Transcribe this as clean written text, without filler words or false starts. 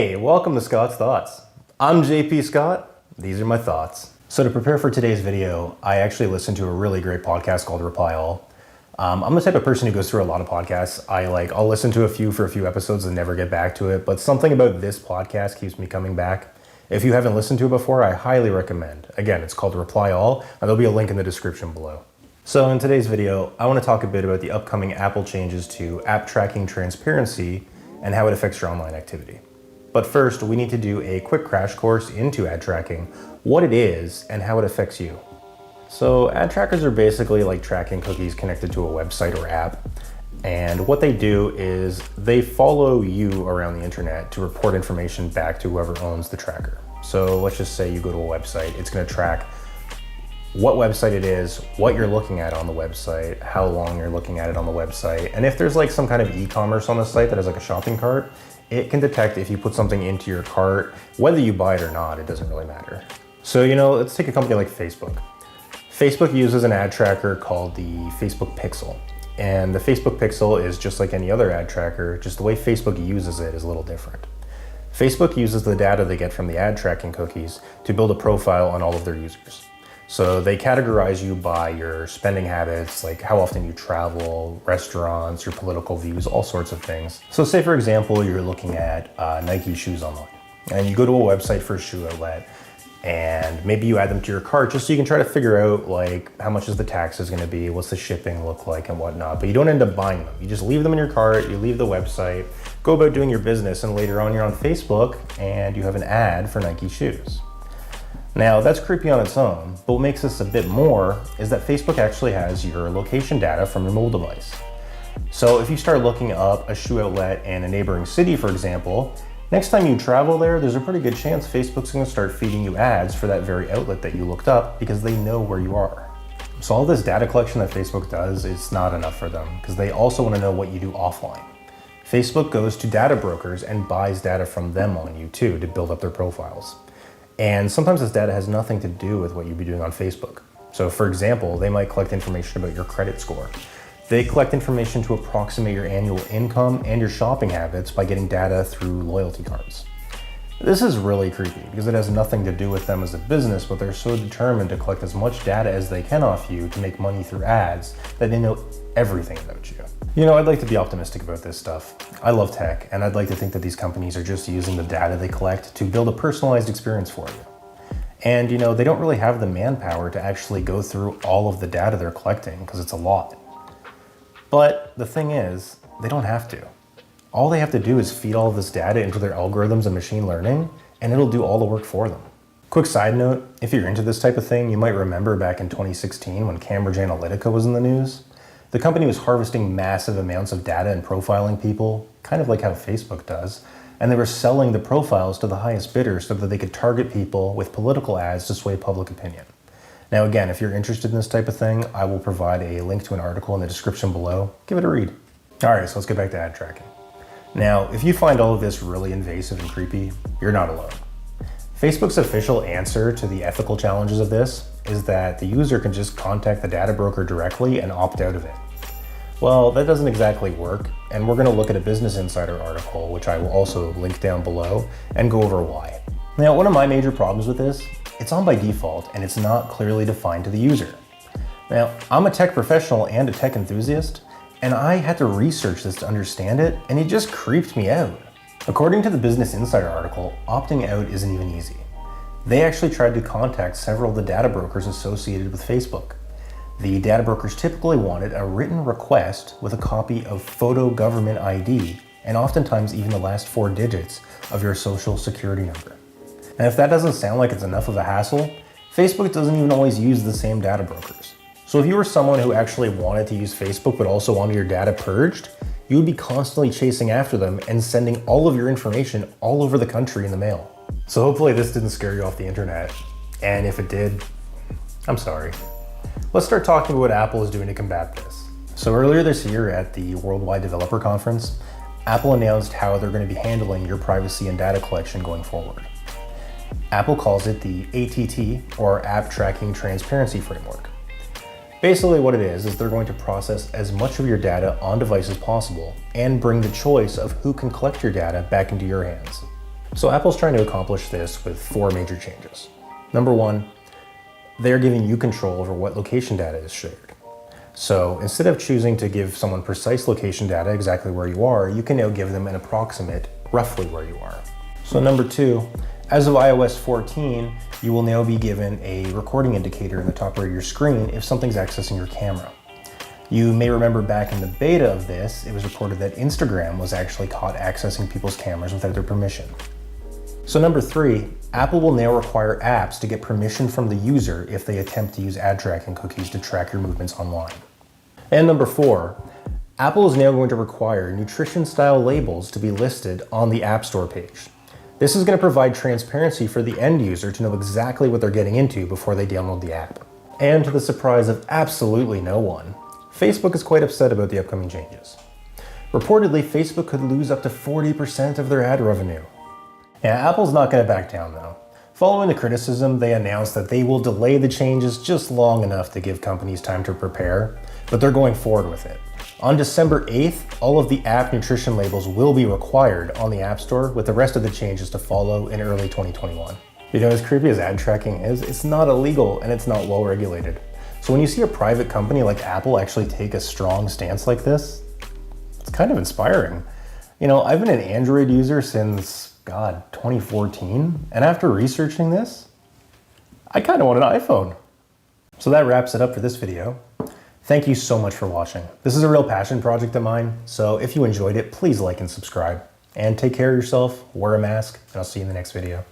Hey, welcome to Scott's Thoughts. I'm JP Scott. These are my thoughts. So to prepare for today's video, I actually listened to a really great podcast called Reply All. I'm the type of person who goes through a lot of podcasts. I'll listen to a few for a few episodes and never get back to it, but something about this podcast keeps me coming back. If you haven't listened to it before, I highly recommend. Again, it's called Reply All, and there'll be a link in the description below. So in today's video, I want to talk a bit about the upcoming Apple changes to app tracking transparency and how it affects your online activity. But first, we need to do a quick crash course into ad tracking, what it is, and how it affects you. So ad trackers are basically like tracking cookies connected to a website or app. And what they do is they follow you around the internet to report information back to whoever owns the tracker. So let's just say you go to a website, it's going to track what website it is, what you're looking at on the website, how long you're looking at it on the website. And if there's like some kind of e-commerce on the site that has like a shopping cart, it can detect if you put something into your cart, whether you buy it or not, it doesn't really matter. So, let's take a company like Facebook. Facebook uses an ad tracker called the Facebook Pixel. And the Facebook Pixel is just like any other ad tracker, just the way Facebook uses it is a little different. Facebook uses the data they get from the ad tracking cookies to build a profile on all of their users. So they categorize you by your spending habits, like how often you travel, restaurants, your political views, all sorts of things. So say for example, you're looking at Nike shoes online and you go to a website for a shoe outlet and maybe you add them to your cart just so you can try to figure out like how much is the taxes gonna be, what's the shipping look like and whatnot, but you don't end up buying them. You just leave them in your cart, you leave the website, go about doing your business, and later on you're on Facebook and you have an ad for Nike shoes. Now that's creepy on its own, but what makes this a bit more is that Facebook actually has your location data from your mobile device. So if you start looking up a shoe outlet in a neighboring city, for example, next time you travel there, there's a pretty good chance Facebook's gonna start feeding you ads for that very outlet that you looked up because they know where you are. So all this data collection that Facebook does is not enough for them because they also wanna know what you do offline. Facebook goes to data brokers and buys data from them on you too to build up their profiles. And sometimes this data has nothing to do with what you'd be doing on Facebook. So for example, they might collect information about your credit score. They collect information to approximate your annual income and your shopping habits by getting data through loyalty cards. This is really creepy because it has nothing to do with them as a business, but they're so determined to collect as much data as they can off you to make money through ads that they know everything about you. I'd like to be optimistic about this stuff. I love tech, and I'd like to think that these companies are just using the data they collect to build a personalized experience for you. And they don't really have the manpower to actually go through all of the data they're collecting because it's a lot. But the thing is, they don't have to. All they have to do is feed all of this data into their algorithms and machine learning, and it'll do all the work for them. Quick side note, if you're into this type of thing, you might remember back in 2016 when Cambridge Analytica was in the news. The company was harvesting massive amounts of data and profiling people, kind of like how Facebook does, and they were selling the profiles to the highest bidder so that they could target people with political ads to sway public opinion. Now again, if you're interested in this type of thing, I will provide a link to an article in the description below. Give it a read. All right, so let's get back to ad tracking. Now, if you find all of this really invasive and creepy, you're not alone. Facebook's official answer to the ethical challenges of this is that the user can just contact the data broker directly and opt out of it. Well, that doesn't exactly work, and we're going to look at a Business Insider article, which I will also link down below, and go over why. Now, one of my major problems with this, it's on by default, and it's not clearly defined to the user. Now, I'm a tech professional and a tech enthusiast, and I had to research this to understand it, and it just creeped me out. According to the Business Insider article, opting out isn't even easy. They actually tried to contact several of the data brokers associated with Facebook. The data brokers typically wanted a written request with a copy of photo government ID, and oftentimes even the last 4 digits of your social security number. And if that doesn't sound like it's enough of a hassle, Facebook doesn't even always use the same data brokers. So if you were someone who actually wanted to use Facebook but also wanted your data purged, you would be constantly chasing after them and sending all of your information all over the country in the mail. So hopefully this didn't scare you off the internet. And if it did, I'm sorry. Let's start talking about what Apple is doing to combat this. So earlier this year at the Worldwide Developer Conference, Apple announced how they're going to be handling your privacy and data collection going forward. Apple calls it the ATT, or App Tracking Transparency Framework. Basically what it is they're going to process as much of your data on device as possible and bring the choice of who can collect your data back into your hands. So Apple's trying to accomplish this with 4 major changes. Number 1, they're giving you control over what location data is shared. So instead of choosing to give someone precise location data exactly where you are, you can now give them an approximate roughly where you are. So number 2, as of iOS 14, you will now be given a recording indicator in the top right of your screen if something's accessing your camera. You may remember back in the beta of this, it was reported that Instagram was actually caught accessing people's cameras without their permission. So number 3, Apple will now require apps to get permission from the user if they attempt to use ad tracking cookies to track your movements online. And number 4, Apple is now going to require nutrition-style labels to be listed on the App Store page. This is going to provide transparency for the end user to know exactly what they're getting into before they download the app. And to the surprise of absolutely no one, Facebook is quite upset about the upcoming changes. Reportedly, Facebook could lose up to 40% of their ad revenue. Yeah, Apple's not going to back down though. Following the criticism, they announced that they will delay the changes just long enough to give companies time to prepare, but they're going forward with it. On December 8th, all of the app nutrition labels will be required on the App Store, with the rest of the changes to follow in early 2021. You know, as creepy as ad tracking is, it's not illegal and it's not well regulated. So when you see a private company like Apple actually take a strong stance like this, it's kind of inspiring. You know, I've been an Android user since, 2014, and after researching this, I kind of want an iPhone. So that wraps it up for this video. Thank you so much for watching. This is a real passion project of mine, so if you enjoyed it, please like and subscribe. And take care of yourself, wear a mask, and I'll see you in the next video.